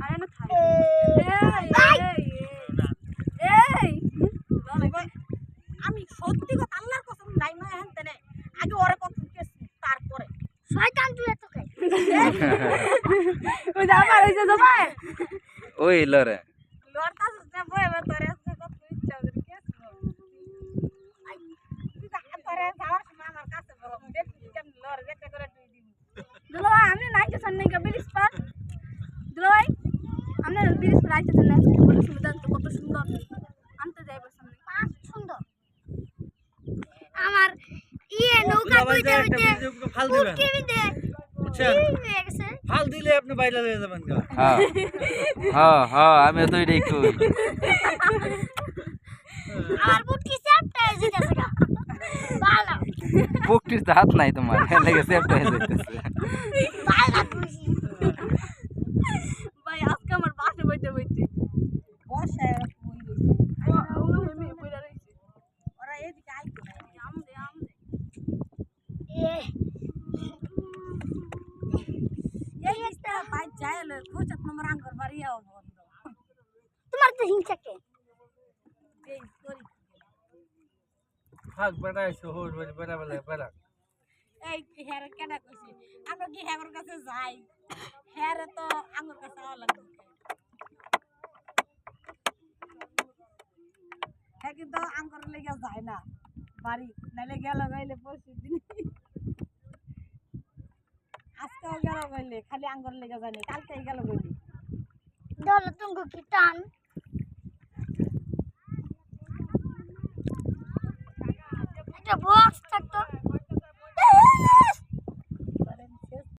আরে না খাই আমি সত্যি কথা আল্লাহর কসম নাই মা হ্যানতে নেই আগে ওরে কত কেছি তারপরে শয়তান তুই এত খাই ওই যা পারে যে যাবা ওই লরে লড়তা না বই তোরে কত ইচ্ছা করে কেছি আই তুই যা তোরে যাওয়ার সময় আমার কাছে বল দেখি কেমন লড় যেতে করে তুই দিবি দুলো আমি নাইতে সামনে কে বিলিস পার দুলো ভাই আমরা বিলিস পার আইতে না বলে সুবিধা তো কত সুন্দর আনতে যাইবার সামনে পাঁচ সুন্দর আমার ইয়ে নৌকা কইতে হইতে ফাল দিবেন আচ্ছা ফাল দিলে আপনি বাইরে হয়ে যাবেন গা হ্যাঁ হ্যাঁ হ্যাঁ আমি তো এটাই কই আমার বুটকি সেপটা যেতেছে গা ভালো বুকটির তো হাত নাই তোমার লাগে সেফট হয়ে যাইতেছে ভালো খুশি ভাই আজকে আমার বাসে বইতে বইতে বসে কই রইছে ও হেমি বইরা রইছে ওরা এদিকে আইতো না আমদে এই একটা ভাই যাইলে খোঁজত নম্বর আঙ্গর বাড়িয়াও বন্ধ তোমার তো হিংসা কে এই সরি ফাল বেড়াই শহর বেড়া বেড়া এই হের কেডা কইছি আমরা কি হের কাছে যাই হের তো আঙ্গুর কাছে আওয়া লাগবে হ্যাঁ কিন্তু আঙ্গুর লেগে যায় না বাড়ি নাইলে গেল গাইলে পরশু দিন আজকে গেল গাইলে খালি আঙ্গুর লেগে যায় না কালকে গেল গাইলে দলে তুমি কি টান একটা বক্স